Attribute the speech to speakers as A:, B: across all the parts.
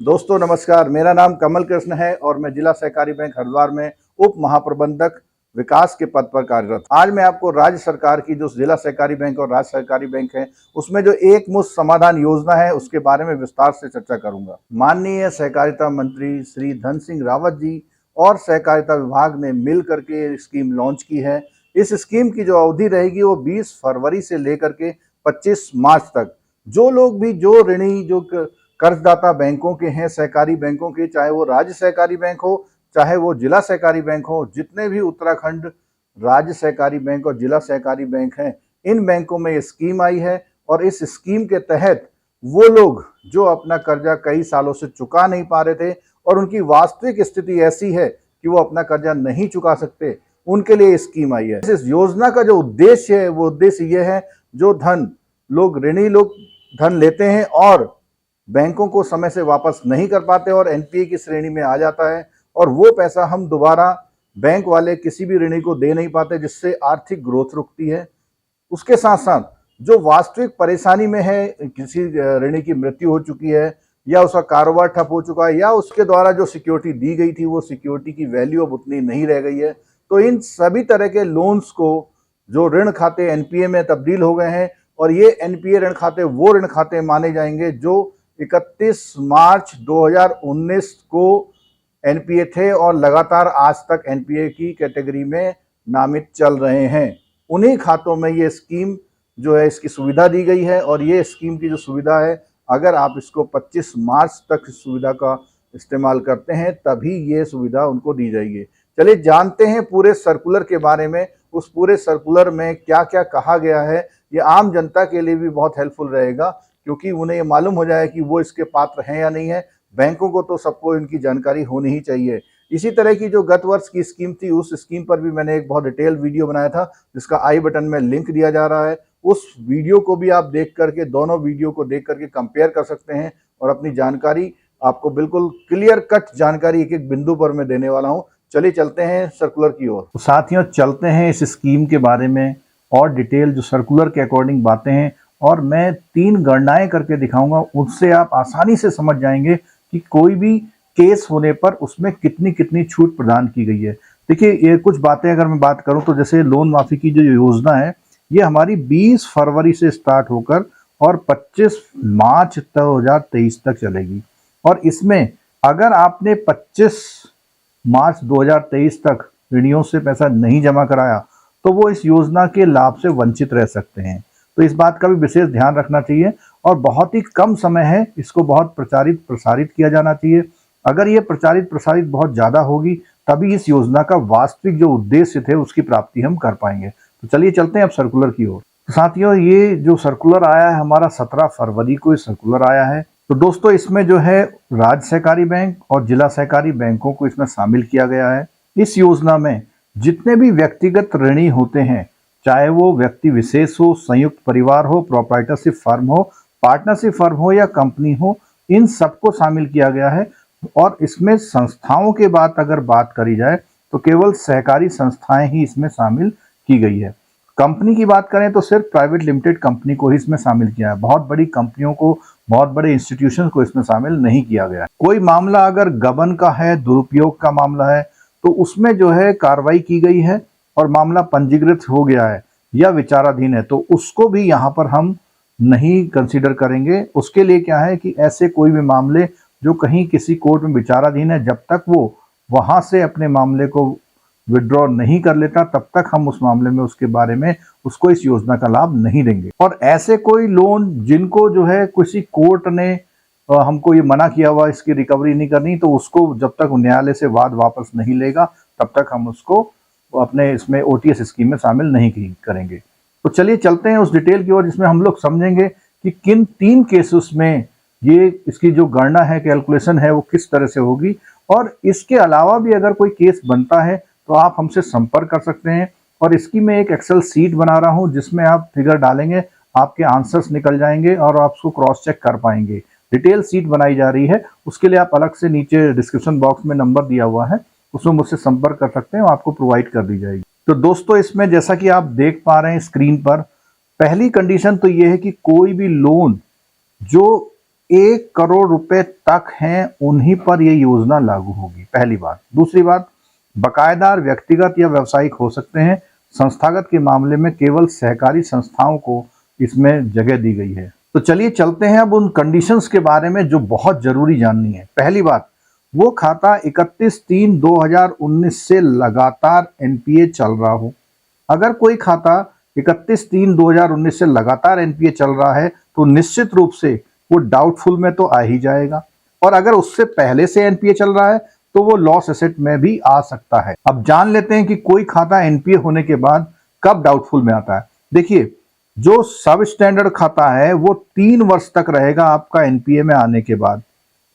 A: दोस्तों नमस्कार, मेरा नाम कमल कृष्ण है और मैं जिला सहकारी बैंक हरिद्वार में उप महाप्रबंधक विकास के पद पर कार्यरत। आज मैं आपको राज्य सरकार की जो जिला सहकारी बैंक और राज्य सहकारी बैंक है उसमें जो एक मुश्त समाधान योजना है उसके बारे में विस्तार से चर्चा करूंगा। माननीय सहकारिता मंत्री श्री धन सिंह रावत जी और सहकारिता विभाग ने मिल करके स्कीम लॉन्च की है। इस स्कीम की जो अवधि रहेगी वो 20 फरवरी से लेकर के 25 मार्च तक जो लोग भी जो ऋणी जो कर्जदाता बैंकों के हैं, सहकारी बैंकों के, चाहे वो राज्य सहकारी बैंक हो चाहे वो जिला सहकारी बैंक हो, जितने भी उत्तराखंड राज्य सहकारी बैंक और जिला सहकारी बैंक हैं, इन बैंकों में ये स्कीम आई है। और इस स्कीम के तहत वो लोग जो अपना कर्जा कई सालों से चुका नहीं पा रहे थे और उनकी वास्तविक स्थिति ऐसी है कि वो अपना कर्जा नहीं चुका सकते, उनके लिए स्कीम आई है। इस योजना का जो उद्देश्य है वो उद्देश्य ये है, जो ऋणी लोग धन लेते हैं और बैंकों को समय से वापस नहीं कर पाते और एनपीए की श्रेणी में आ जाता है और वो पैसा हम दोबारा बैंक वाले किसी भी ऋणी को दे नहीं पाते, जिससे आर्थिक ग्रोथ रुकती है। उसके साथ साथ जो वास्तविक परेशानी में है, किसी ऋणी की मृत्यु हो चुकी है या उसका कारोबार ठप हो चुका है या उसके द्वारा जो सिक्योरिटी दी गई थी वो सिक्योरिटी की वैल्यू अब उतनी नहीं रह गई है, तो इन सभी तरह के लोन्स को जो ऋण खाते एनपीए में तब्दील हो गए हैं और ये एनपीए ऋण खाते वो ऋण खाते माने जाएंगे जो 31 मार्च 2019 को एनपीए थे और लगातार आज तक एनपीए की कैटेगरी में नामित चल रहे हैं। उन्हीं खातों में ये स्कीम जो है इसकी सुविधा दी गई है और ये स्कीम की जो सुविधा है, अगर आप इसको 25 मार्च तक इस सुविधा का इस्तेमाल करते हैं तभी ये सुविधा उनको दी जाएगी। चलिए जानते हैं पूरे सर्कुलर के बारे में। उस पूरे सर्कुलर में क्या क्या कहा गया है, ये आम जनता के लिए भी बहुत हेल्पफुल रहेगा, क्योंकि उन्हें ये मालूम हो जाए कि वो इसके पात्र हैं या नहीं है। बैंकों को तो सबको इनकी जानकारी होनी ही चाहिए। इसी तरह की जो गत वर्ष की स्कीम थी, उस स्कीम पर भी मैंने एक बहुत डिटेल वीडियो बनाया था जिसका आई बटन में लिंक दिया जा रहा है। उस वीडियो को भी आप देख करके, दोनों वीडियो को देख करके कंपेयर कर सकते हैं और अपनी जानकारी, आपको बिल्कुल क्लियर कट जानकारी एक एक बिंदु पर मैं देने वाला हूँ। चलिए चलते हैं सर्कुलर की ओर। तो साथियों चलते हैं इस स्कीम के बारे में और डिटेल जो सर्कुलर के अकॉर्डिंग बातें हैं, और मैं 3 गणनाएं करके दिखाऊंगा। उससे आप आसानी से समझ जाएंगे कि कोई भी केस होने पर उसमें कितनी कितनी छूट प्रदान की गई है। देखिए, ये कुछ बातें अगर मैं बात करूं तो जैसे लोन माफी की जो योजना है ये हमारी 20 फरवरी से स्टार्ट होकर और 25 मार्च 2023 तक चलेगी। और इसमें अगर आपने 25 मार्च 2023 तक ऋणियों से पैसा नहीं जमा कराया तो वो इस योजना के लाभ से वंचित रह सकते हैं। तो इस बात का भी विशेष ध्यान रखना चाहिए और बहुत ही कम समय है, इसको बहुत प्रचारित प्रसारित किया जाना चाहिए। अगर ये प्रचारित प्रसारित बहुत ज़्यादा होगी तभी इस योजना का वास्तविक जो उद्देश्य थे उसकी प्राप्ति हम कर पाएंगे। तो चलिए चलते हैं अब सर्कुलर की ओर। तो साथियों, ये जो सर्कुलर आया है हमारा 17 फरवरी को ये सर्कुलर आया है। तो दोस्तों इसमें जो है राज्य सहकारी बैंक और जिला सहकारी बैंकों को इसमें शामिल किया गया है। इस योजना में जितने भी व्यक्तिगत ऋणी होते हैं, चाहे वो व्यक्ति विशेष हो, संयुक्त परिवार हो, प्रोप्राइटरशिप फर्म हो, पार्टनरशिप फर्म हो या कंपनी हो, इन सबको शामिल किया गया है। और इसमें संस्थाओं के बात अगर बात करी जाए तो केवल सहकारी संस्थाएं ही इसमें शामिल की गई है। कंपनी की बात करें तो सिर्फ प्राइवेट लिमिटेड कंपनी को ही इसमें शामिल किया है। बहुत बड़ी कंपनियों को, बहुत बड़े इंस्टीट्यूशन को इसमें शामिल नहीं किया गया है। कोई मामला अगर गबन का है, दुरुपयोग का मामला है, तो उसमें जो है कार्रवाई की गई है और मामला पंजीकृत हो गया है या विचाराधीन है तो उसको भी यहाँ पर हम नहीं कंसीडर करेंगे। उसके लिए क्या है कि ऐसे कोई भी मामले जो कहीं किसी कोर्ट में विचाराधीन है, जब तक वो वहां से अपने मामले को विड्रॉ नहीं कर लेता तब तक हम उस मामले में उसके बारे में उसको इस योजना का लाभ नहीं देंगे। और ऐसे कोई लोन जिनको जो है किसी कोर्ट ने हमको ये मना किया हुआ इसकी रिकवरी नहीं करनी, तो उसको जब तक न्यायालय से वाद वापस नहीं लेगा तब तक हम उसको अपने इसमें ओटीएस स्कीम में शामिल नहीं करेंगे। तो चलिए चलते हैं उस डिटेल की ओर जिसमें हम लोग समझेंगे कि किन 3 केसेस में ये इसकी जो गणना है, कैलकुलेशन है, वो किस तरह से होगी। और इसके अलावा भी अगर कोई केस बनता है तो आप हमसे संपर्क कर सकते हैं। और इसकी मैं एक एक्सेल सीट बना रहा हूं जिसमें आप फिगर डालेंगे, आपके आंसर्स निकल जाएंगे और आप उसको क्रॉस चेक कर पाएंगे। डिटेल सीट बनाई जा रही है, उसके लिए आप अलग से नीचे डिस्क्रिप्शन बॉक्स में नंबर दिया हुआ है, उसमें मुझसे संपर्क कर सकते हैं, आपको प्रोवाइड कर दी जाएगी। तो दोस्तों इसमें जैसा कि आप देख पा रहे हैं स्क्रीन पर, पहली कंडीशन तो ये है कि कोई भी लोन जो 1 करोड़ रुपए तक हैं उन्हीं पर यह योजना लागू होगी, पहली बात। दूसरी बात, बकायेदार व्यक्तिगत या व्यावसायिक हो सकते हैं। संस्थागत के मामले में केवल सहकारी संस्थाओं को इसमें जगह दी गई है। तो चलिए चलते हैं अब उन कंडीशंस के बारे में जो बहुत जरूरी जाननी है। पहली बात, वो खाता 31/3/2019 से लगातार एनपीए चल रहा हो। अगर कोई खाता 31/3/2019 से लगातार एनपीए चल रहा है तो निश्चित रूप से वो डाउटफुल में तो आ ही जाएगा, और अगर उससे पहले से एनपीए चल रहा है तो वो लॉस एसेट में भी आ सकता है। अब जान लेते हैं कि कोई खाता एनपीए होने के बाद कब डाउटफुल में आता है। देखिए, जो सब स्टैंडर्ड खाता है वो 3 वर्ष तक रहेगा आपका एनपीए में आने के बाद।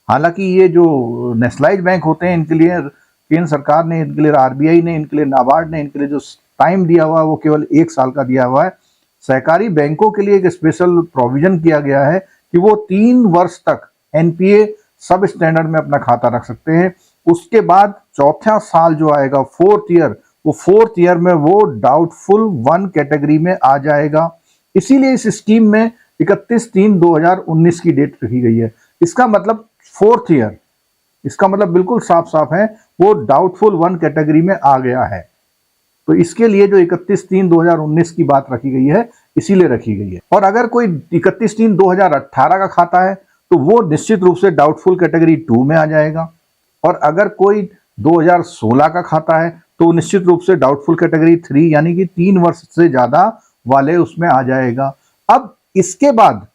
A: हालांकि ये जो नेशनलाइज बैंक होते हैं इनके लिए केंद्र सरकार ने, इनके लिए आरबीआई ने, इनके लिए नाबार्ड ने, इनके लिए जो टाइम दिया हुआ है वो केवल 1 साल का दिया हुआ है। सहकारी बैंकों के लिए एक स्पेशल प्रोविजन किया गया है कि वो 3 वर्ष तक एनपीए सब स्टैंडर्ड में अपना खाता रख सकते हैं। उसके बाद चौथा साल जो आएगा, 4th ईयर, वो 4th ईयर में वो डाउटफुल 1 कैटेगरी में आ जाएगा। इसीलिए इस स्कीम में 31/3/2019 की डेट रखी गई है। इसका मतलब 4th ईयर, इसका मतलब बिल्कुल साफ साफ है, वो डाउटफुल 1 कैटेगरी में आ गया है। तो इसके लिए जो 31/3/2019 की बात रखी गई है, इसीलिए रखी गई है। और अगर कोई 31/3/2018 का खाता है तो वो निश्चित रूप से डाउटफुल कैटेगरी 2 में आ जाएगा, और अगर कोई 2016 का खाता है तो निश्चित रूप से डाउटफुल कैटेगरी 3 यानी कि 3 वर्ष से ज्यादा वाले उसमें आ जाएगा। अब इसके बाद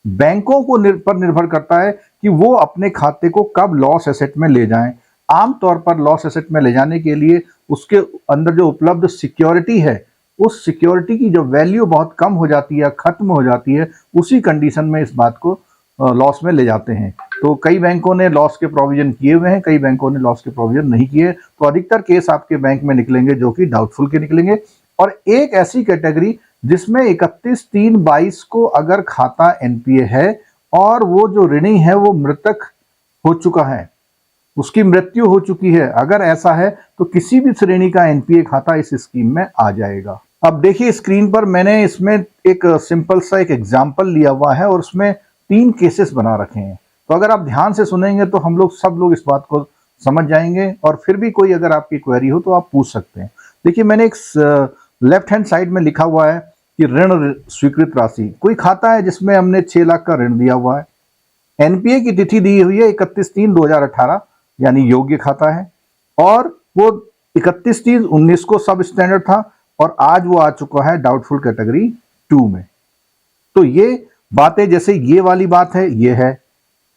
A: बैंकों को पर निर्भर करता है कि वो अपने खाते को कब लॉस एसेट में ले जाएं। आमतौर पर लॉस एसेट में ले जाने के लिए उसके अंदर जो उपलब्ध सिक्योरिटी है, उस सिक्योरिटी की जो वैल्यू बहुत कम हो जाती है, खत्म हो जाती है, उसी कंडीशन में इस बात को लॉस में ले जाते हैं। तो कई बैंकों ने लॉस के प्रोविजन किए हुए हैं, कई बैंकों ने लॉस के प्रोविजन नहीं किए। तो अधिकतर केस आपके बैंक में निकलेंगे जो कि डाउटफुल के निकलेंगे। और एक ऐसी कैटेगरी जिसमें 31/3/22 को अगर खाता एनपीए है और वो जो ऋणी है वो मृतक हो चुका है, उसकी मृत्यु हो चुकी है, अगर ऐसा है तो किसी भी श्रेणी का एनपीए खाता इस स्कीम में आ जाएगा। अब देखिए स्क्रीन पर मैंने इसमें एक सिंपल सा एक एग्जांपल लिया हुआ है और उसमें 3 केसेस बना रखे हैं। तो अगर आप ध्यान से सुनेंगे तो हम लोग सब लोग इस बात को समझ जाएंगे, और फिर भी कोई अगर आपकी क्वेरी हो तो आप पूछ सकते हैं। देखिए, मैंने एक लेफ्ट हैंड साइड में लिखा हुआ है कि ऋण स्वीकृत राशि। कोई खाता है जिसमें हमने 6 लाख का ऋण दिया हुआ है, एनपीए की तिथि दी हुई है 31/3/2018 यानी योग्य खाता है, और वो 31/3/19 को सब स्टैंडर्ड था और आज वो आ चुका है डाउटफुल कैटेगरी 2 में। तो ये बातें, जैसे ये वाली बात है, ये है।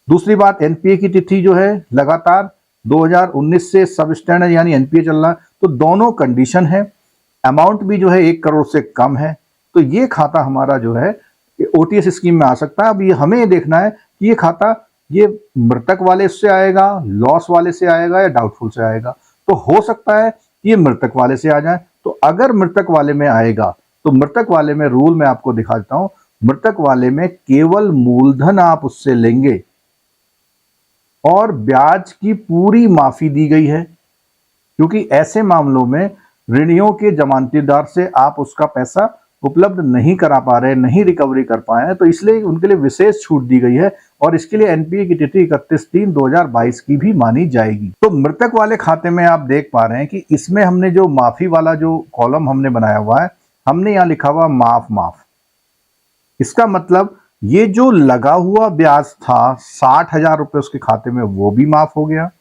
A: दूसरी बात, एनपीए की तिथि जो है लगातार 2019 से सब स्टैंडर्ड यानी एनपीए चल रहा है, तो दोनों कंडीशन है। अमाउंट भी जो है 1 करोड़ से कम है, तो ये खाता हमारा जो है ओटीएस स्कीम में आ सकता है। अब ये हमें देखना है कि ये खाता ये मृतक वाले से आएगा, लॉस वाले से आएगा या डाउटफुल से आएगा। तो हो सकता है कि ये मृतक वाले से आ जाए। तो अगर मृतक वाले में आएगा तो मृतक वाले में रूल मैं आपको दिखा देता हूं। मृतक वाले में केवल मूलधन आप उससे लेंगे और ब्याज की पूरी माफी दी गई है, क्योंकि ऐसे मामलों में ऋणियों के जमानतीदार से आप उसका पैसा उपलब्ध नहीं करा पा रहे, नहीं रिकवरी कर पाए हैं, तो इसलिए उनके लिए विशेष छूट दी गई है और इसके लिए एनपीए की तिथि 31/3/2022 की भी मानी जाएगी। तो मृतक वाले खाते में आप देख पा रहे हैं कि इसमें हमने जो माफी वाला जो कॉलम हमने बनाया हुआ है, हमने यहाँ लिखा हुआ माफ। इसका मतलब ये जो लगा हुआ ब्याज था 60,000 रुपए उसके खाते में, वो भी माफ हो गया।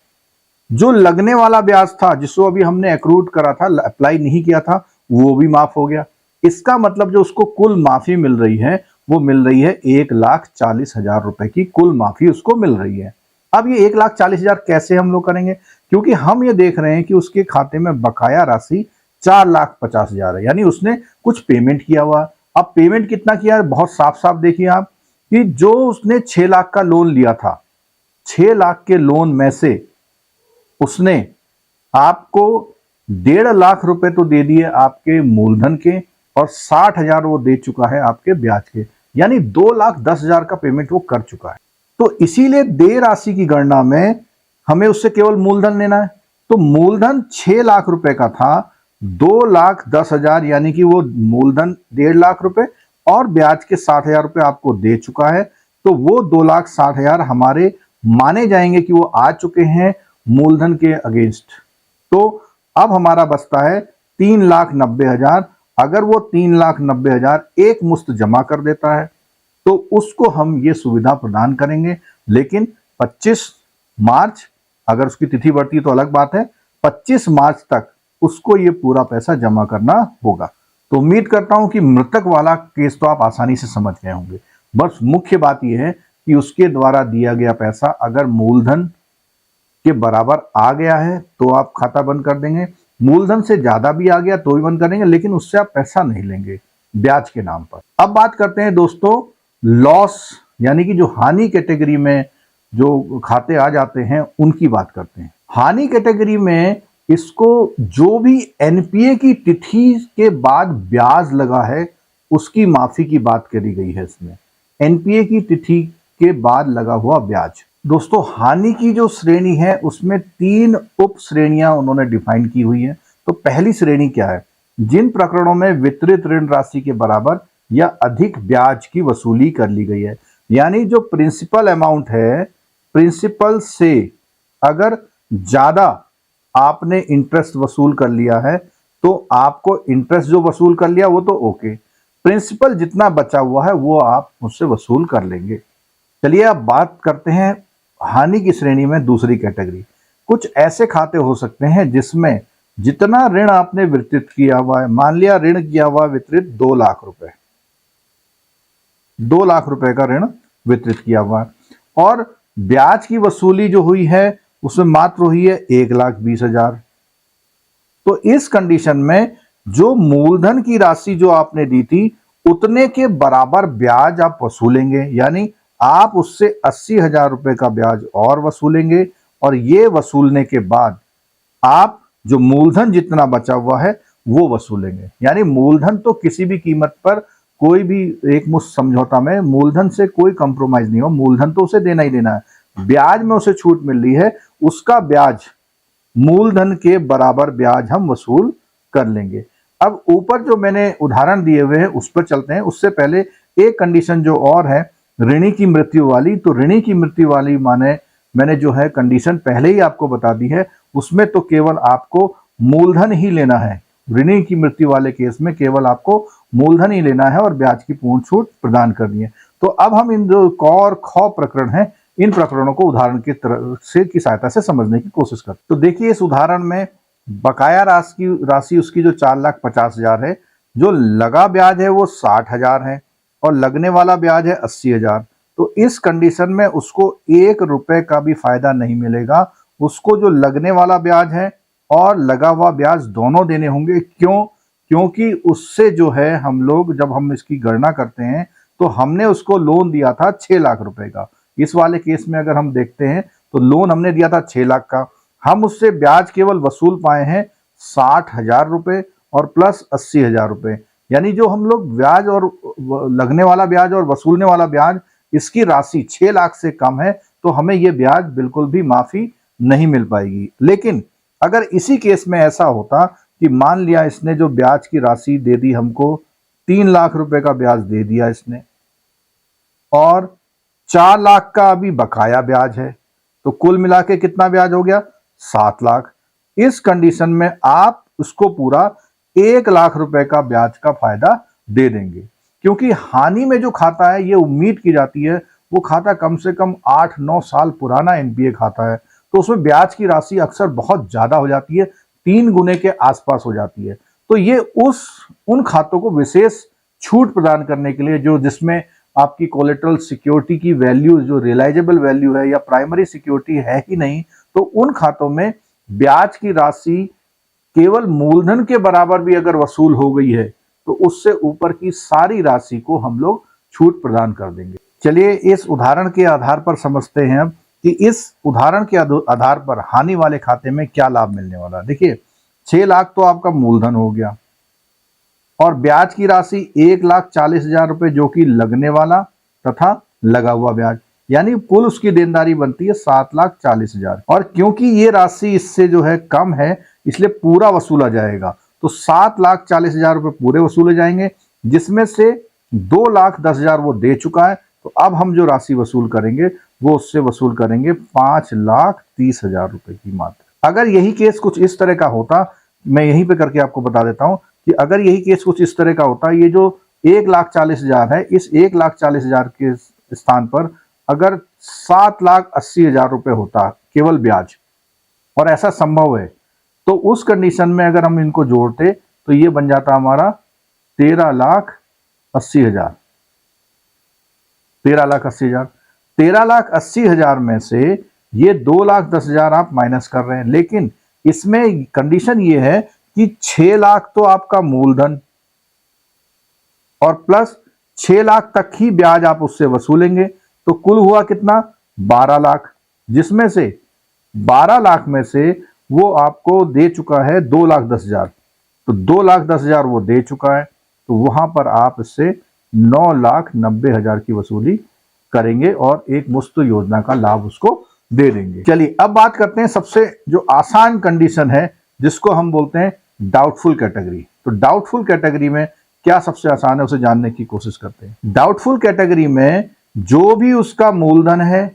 A: जो लगने वाला ब्याज था जिसको अभी हमने एक्रूड करा था, अप्लाई नहीं किया था, वो भी माफ हो गया। इसका मतलब जो उसको कुल माफी मिल रही है वो मिल रही है 1,40,000 रुपए की कुल माफी उसको मिल रही है। अब ये 1,40,000 कैसे हम लोग करेंगे, क्योंकि हम ये देख रहे हैं कि उसके खाते में बकाया राशि 4,50,000 है, यानी उसने कुछ पेमेंट किया हुआ। अब पेमेंट कितना किया है बहुत साफ साफ देखिए आप, कि जो उसने 6 लाख का लोन लिया था, 6 लाख के लोन में से उसने आपको 1.5 लाख रुपए तो दे दिए आपके मूलधन के, और 60,000 वो दे चुका है आपके ब्याज के, यानी 2,10,000 का पेमेंट वो कर चुका है। तो इसीलिए देय राशि की गणना में हमें उससे केवल मूलधन लेना है। तो मूलधन 6 लाख रुपए का था, 2,10,000 यानी कि वो मूलधन 1.5 लाख रुपए और ब्याज के 60,000 रुपए आपको दे चुका है। तो वो 2,60,000 हमारे माने जाएंगे कि वो आ चुके हैं मूलधन के अगेंस्ट। तो अब हमारा बचता है 3,90,000। अगर वो 3,90,000 एक मुश्त जमा कर देता है तो उसको हम ये सुविधा प्रदान करेंगे। लेकिन 25 मार्च, अगर उसकी तिथि बढ़ती है तो अलग बात है, 25 मार्च तक उसको ये पूरा पैसा जमा करना होगा। तो उम्मीद करता हूं कि मृतक वाला केस तो आप आसानी से समझ गए होंगे। बस मुख्य बात यह है कि उसके द्वारा दिया गया पैसा अगर मूलधन के बराबर आ गया है तो आप खाता बंद कर देंगे, मूलधन से ज्यादा भी आ गया तो भी बंद करेंगे, लेकिन उससे आप पैसा नहीं लेंगे ब्याज के नाम पर। अब बात करते हैं दोस्तों लॉस, यानी कि जो हानि कैटेगरी में जो खाते आ जाते हैं उनकी बात करते हैं। हानि कैटेगरी में इसको जो भी एनपीए की तिथि के बाद ब्याज लगा है उसकी माफी की बात करी गई है इसमें। एनपीए की तिथि के बाद लगा हुआ ब्याज। दोस्तों हानि की जो श्रेणी है उसमें 3 उप श्रेणियां उन्होंने डिफाइन की हुई है। तो पहली श्रेणी क्या है? जिन प्रकरणों में वितरित ऋण राशि के बराबर या अधिक ब्याज की वसूली कर ली गई है, यानी जो प्रिंसिपल अमाउंट है, प्रिंसिपल से अगर ज्यादा आपने इंटरेस्ट वसूल कर लिया है तो आपको इंटरेस्ट जो वसूल कर लिया वो तो ओके, प्रिंसिपल जितना बचा हुआ है वो आप उससे वसूल कर लेंगे। चलिए अब बात करते हैं हानि की श्रेणी में दूसरी कैटेगरी। कुछ ऐसे खाते हो सकते हैं जिसमें जितना ऋण आपने वितरित किया हुआ है, मान लिया ऋण किया हुआ वितरित 2 लाख रुपए, 2 लाख रुपए का ऋण वितरित किया हुआ है और ब्याज की वसूली जो हुई है उसमें मात्र हुई है 1,20,000। तो इस कंडीशन में जो मूलधन की राशि जो आपने दी थी उतने के बराबर ब्याज आप वसूलेंगे, यानी आप उससे 80,000 रुपए का ब्याज और वसूलेंगे और ये वसूलने के बाद आप जो मूलधन जितना बचा हुआ है वो वसूलेंगे। यानी मूलधन तो किसी भी कीमत पर, कोई भी एक मुश्त समझौता में मूलधन से कोई कंप्रोमाइज नहीं हो, मूलधन तो उसे देना ही देना है। ब्याज में उसे छूट मिल रही है, उसका ब्याज मूलधन के बराबर ब्याज हम वसूल कर लेंगे। अब ऊपर जो मैंने उदाहरण दिए हुए हैं उस पर चलते हैं। उससे पहले एक कंडीशन जो और है ऋणी की मृत्यु वाली, तो ऋणी की मृत्यु वाली माने मैंने जो है कंडीशन पहले ही आपको बता दी है, उसमें तो केवल आपको मूलधन ही लेना है। ऋणी की मृत्यु वाले केस में केवल आपको मूलधन ही लेना है और ब्याज की पूर्ण छूट प्रदान करनी है। तो अब हम इन जो क और ख प्रकरण हैं इन प्रकरणों को उदाहरण की तरह से की सहायता से समझने की कोशिश करते हैं। तो देखिए इस उदाहरण में बकाया राशि उसकी जो 4,50,000 है, जो लगा ब्याज है वो 60,000 है और लगने वाला ब्याज है 80,000। तो इस कंडीशन में उसको 1 रुपए का भी फायदा नहीं मिलेगा। उसको जो लगने वाला ब्याज है और लगा हुआ ब्याज दोनों देने होंगे। क्यों? क्योंकि उससे जो है हम लोग जब हम इसकी गणना करते हैं तो हमने उसको लोन दिया था 6 लाख रुपए का। इस वाले केस में अगर हम देखते हैं तो लोन हमने दिया था 6 लाख का, हम उससे ब्याज केवल वसूल पाए हैं 60,000 रुपए और प्लस 80,000 रुपए। यानी जो हम लोग ब्याज और लगने वाला ब्याज और वसूलने वाला ब्याज इसकी राशि 6 लाख से कम है, तो हमें ये ब्याज बिल्कुल भी माफी नहीं मिल पाएगी। लेकिन अगर इसी केस में ऐसा होता कि मान लिया इसने जो ब्याज की राशि दे दी हमको 3 लाख रुपए का ब्याज दे दिया इसने और 4 लाख का अभी बकाया ब्याज है, तो कुल मिला के कितना ब्याज हो गया? 7 लाख। इस कंडीशन में आप उसको पूरा 1 लाख रुपए का ब्याज का फायदा दे देंगे, क्योंकि हानि में जो खाता है ये उम्मीद की जाती है वो खाता कम से कम 8-9 साल पुराना एनपीए खाता है, तो उसमें ब्याज की राशि अक्सर बहुत ज्यादा हो जाती है, 3 गुने के आसपास हो जाती है। तो ये उन खातों को विशेष छूट प्रदान करने के लिए जो जिसमें आपकी कोलेटरल सिक्योरिटी की वैल्यू जो रियलाइजेबल वैल्यू है या प्राइमरी सिक्योरिटी है ही नहीं, तो उन खातों में ब्याज की राशि केवल मूलधन के बराबर भी अगर वसूल हो गई है तो उससे ऊपर की सारी राशि को हम लोग छूट प्रदान कर देंगे। चलिए इस उदाहरण के आधार पर समझते हैं अब कि इस उदाहरण के आधार पर हानि वाले खाते में क्या लाभ मिलने वाला है। देखिए 6 लाख तो आपका मूलधन हो गया और ब्याज की राशि 1,40,000 रुपए जो कि लगने वाला तथा लगा हुआ ब्याज, यानी कुल उसकी देनदारी बनती है 7,40,000। और क्योंकि ये राशि इससे जो है कम है इसलिए पूरा वसूला जाएगा, तो 7,40,000 रुपए पूरे वसूले जाएंगे, जिसमें से 2,10,000 वो दे चुका है, तो अब हम जो राशि वसूल करेंगे वो उससे वसूल करेंगे 5,30,000 रुपए की मात्र। अगर यही केस कुछ इस तरह का होता, मैं यहीं पे करके आपको बता देता हूं कि अगर यही केस कुछ इस तरह का होता, ये जो 1,40,000 है, इस 1,40,000 के स्थान पर अगर 7,80,000 रुपए होता केवल ब्याज, और ऐसा संभव है, तो उस कंडीशन में अगर हम इनको जोड़ते तो ये बन जाता हमारा 13,80,000। 13,80,000, 13,80,000 में से ये 2,10,000 आप माइनस कर रहे हैं, लेकिन इसमें कंडीशन ये है कि 6 लाख तो आपका मूलधन और प्लस 6 लाख तक ही ब्याज आप उससे वसूलेंगे, तो कुल हुआ कितना 12 लाख, जिसमें से 12 लाख में से वो आपको दे चुका है 2,10,000, तो 2,10,000 वो दे चुका है, तो वहां पर आप इससे 9,90,000 की वसूली करेंगे और एक मुफ्त योजना का लाभ उसको दे देंगे। चलिए अब बात करते हैं सबसे जो आसान कंडीशन है, जिसको हम बोलते हैं डाउटफुल कैटेगरी। तो डाउटफुल कैटेगरी में क्या सबसे आसान है उसे जानने की कोशिश करते हैं। डाउटफुल कैटेगरी में जो भी उसका मूलधन है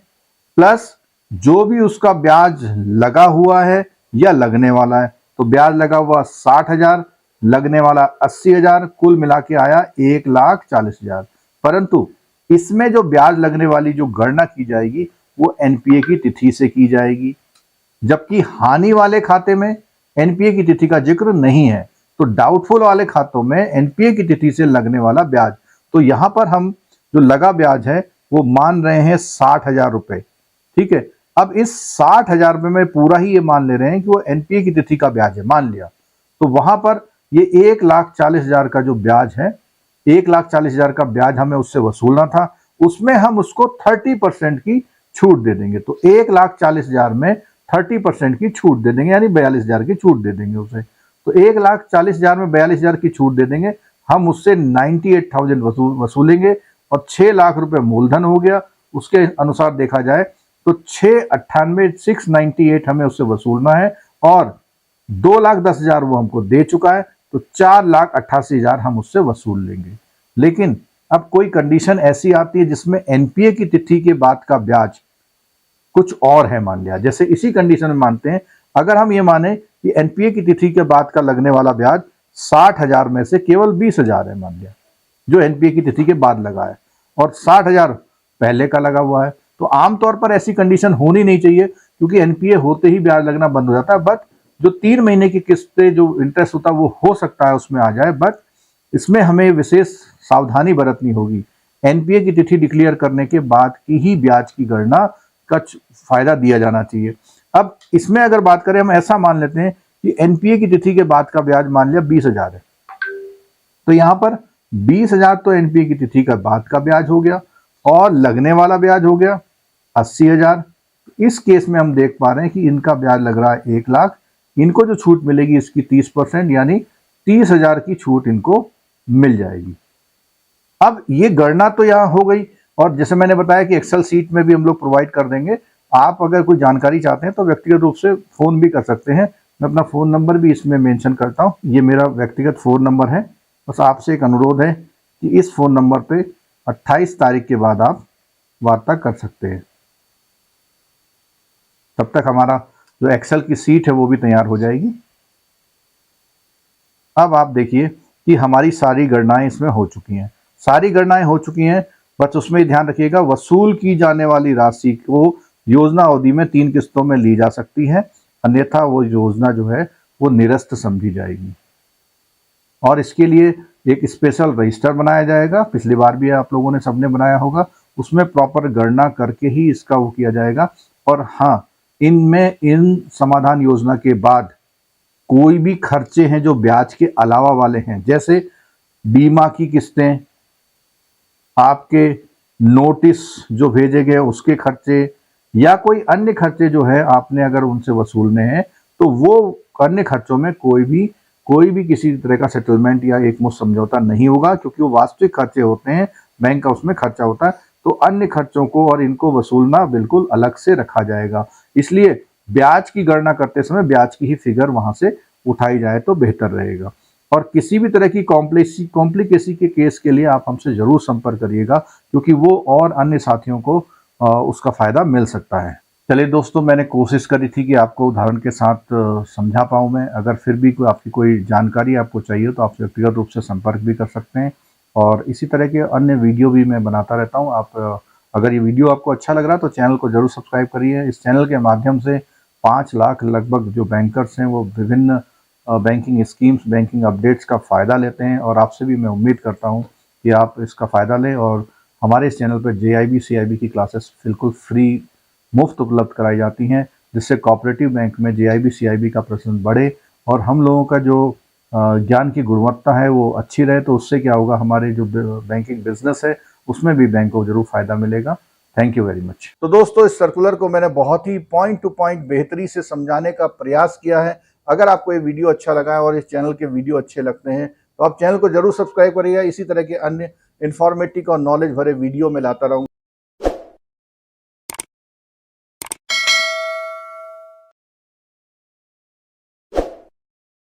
A: प्लस जो भी उसका ब्याज लगा हुआ है या लगने वाला है, तो ब्याज लगा हुआ 60,000, लगने वाला 80,000, कुल मिला के आया 1,40,000। परंतु इसमें जो ब्याज लगने वाली जो गणना की जाएगी वो एनपीए की तिथि से की जाएगी, जबकि हानि वाले खाते में एनपीए की तिथि का जिक्र नहीं है। तो डाउटफुल वाले खातों में एनपीए की तिथि से लगने वाला ब्याज, तो यहां पर हम जो लगा ब्याज है वो मान रहे हैं 60,000 रुपए, ठीक है। अब इस 60,000 रुपए में पूरा ही ये मान ले रहे हैं कि वो एनपीए की तिथि का ब्याज है, मान लिया, तो वहां पर ये 1,40,000 का जो ब्याज है, 1,40,000 का ब्याज हमें उससे वसूलना था, उसमें हम उसको 30% की छूट दे देंगे। तो 1,40,000 में 30% की छूट दे देंगे, यानी 42,000 की छूट दे देंगे उसे। तो 1,40,000 में 42,000 की छूट दे देंगे, हम उससे 98,000 वसूलेंगे और 6 लाख रुपए मूलधन हो गया। उसके अनुसार देखा जाए तो 698 हमें उससे वसूलना है और 2,10,000 वो हमको दे चुका है, तो 4,88,000 हम उससे वसूल लेंगे। लेकिन अब कोई कंडीशन ऐसी आती है जिसमें एनपीए की तिथि के बाद का ब्याज कुछ और है, मान लिया। जैसे इसी कंडीशन में मानते हैं, अगर हम ये माने कि एनपीए की तिथि के बाद का लगने वाला ब्याज 60,000 में से केवल 20,000 है, मान लिया, जो एनपीए की तिथि के बाद लगा है, और 60,000 पहले का लगा हुआ है, तो आमतौर पर ऐसी कंडीशन होनी नहीं चाहिए, क्योंकि एनपीए होते ही ब्याज लगना बंद हो जाता है। बट जो 3 महीने की किस्तें जो इंटरेस्ट होता है वो हो सकता है उसमें आ जाए, बट इसमें हमें विशेष सावधानी बरतनी होगी। एनपीए की तिथि डिक्लेयर करने के बाद की ही ब्याज की गणना का फायदा दिया जाना चाहिए। अब इसमें अगर बात करें, हम ऐसा मान लेते हैं कि एनपीए की तिथि के बाद का ब्याज मान लिया 20,000 है, तो यहां पर 20,000 तो एनपीए की तिथि का बाद का ब्याज हो गया और लगने वाला ब्याज हो गया 80,000। इस केस में हम देख पा रहे हैं कि इनका ब्याज लग रहा है 1 लाख, इनको जो छूट मिलेगी इसकी 30%, यानी 30,000 की छूट इनको मिल जाएगी। अब ये गणना तो यहाँ हो गई, और जैसे मैंने बताया कि एक्सेल सीट में भी हम लोग प्रोवाइड कर देंगे। आप अगर कोई जानकारी चाहते हैं तो व्यक्तिगत रूप से फ़ोन भी कर सकते हैं, मैं अपना फ़ोन नंबर भी इसमें मेंशन करता हूँ, ये मेरा व्यक्तिगत फ़ोन नंबर है। बस आपसे एक अनुरोध है कि इस फ़ोन नंबर पे 28 तारीख के बाद आप वार्ता कर सकते हैं, तब तक हमारा जो एक्सेल की सीट है वो भी तैयार हो जाएगी। अब आप देखिए कि हमारी सारी गणनाएं इसमें हो चुकी हैं, सारी गणनाएं हो चुकी हैं। बस उसमें ध्यान रखिएगा, वसूल की जाने वाली राशि को योजना अवधि में 3 किस्तों में ली जा सकती है, अन्यथा वो योजना जो है वो निरस्त समझी जाएगी। और इसके लिए एक स्पेशल रजिस्टर बनाया जाएगा, पिछली बार भी आप लोगों ने सबने बनाया होगा, उसमें प्रॉपर गणना करके ही इसका वो किया जाएगा। और हाँ, इनमें इन समाधान योजना के बाद कोई भी खर्चे हैं जो ब्याज के अलावा वाले हैं, जैसे बीमा की किस्तें, आपके नोटिस जो भेजे गए उसके खर्चे, या कोई अन्य खर्चे जो है आपने अगर उनसे वसूलने हैं, तो वो अन्य खर्चों में कोई भी किसी तरह का सेटलमेंट या एक मुश्त समझौता नहीं होगा, क्योंकि वो वास्तविक खर्चे होते हैं, बैंक का उसमें खर्चा होता है। तो अन्य खर्चों को और इनको वसूलना बिल्कुल अलग से रखा जाएगा। इसलिए ब्याज की गणना करते समय ब्याज की ही फिगर वहां से उठाई जाए तो बेहतर रहेगा। और किसी भी तरह की कॉम्प्लिकेसी के केस के लिए आप हमसे ज़रूर संपर्क करिएगा, क्योंकि वो और अन्य साथियों को उसका फ़ायदा मिल सकता है। चलिए दोस्तों, मैंने कोशिश करी थी कि आपको उदाहरण के साथ समझा पाऊँ मैं। अगर फिर भी आपकी कोई जानकारी आपको चाहिए तो आप व्यक्तिगत रूप से संपर्क भी कर सकते हैं, और इसी तरह के अन्य वीडियो भी मैं बनाता रहता हूँ। आप अगर ये वीडियो आपको अच्छा लग रहा है तो चैनल को ज़रूर सब्सक्राइब करिए। इस चैनल के माध्यम से 5 लाख लगभग जो बैंकर्स हैं वो विभिन्न बैंकिंग स्कीम्स, बैंकिंग अपडेट्स का फ़ायदा लेते हैं, और आपसे भी मैं उम्मीद करता हूँ कि आप इसका फ़ायदा लें और हमारे इस चैनल पर JIB CIB की क्लासेस बिल्कुल फ्री मुफ्त उपलब्ध कराई जाती हैं, जिससे कोऑपरेटिव बैंक में JIB CIB का प्रचलन बढ़े और हम लोगों का जो ज्ञान की गुणवत्ता है वो अच्छी रहे। तो उससे क्या होगा, हमारे जो बैंकिंग बिजनेस है उसमें भी बैंक को जरूर फायदा मिलेगा। Thank you very much. तो दोस्तों, इस सर्कुलर को मैंने बहुत ही पॉइंट टू पॉइंट बेहतरी से समझाने का प्रयास किया है। अगर आपको ये वीडियो अच्छा लगा है और इस चैनल के वीडियो अच्छे लगते हैं तो आप चैनल को जरूर सब्सक्राइब करिएगा। इसी तरह के अन्य इंफॉर्मेटिव और नॉलेज भरे वीडियो में लाता रहूँगा।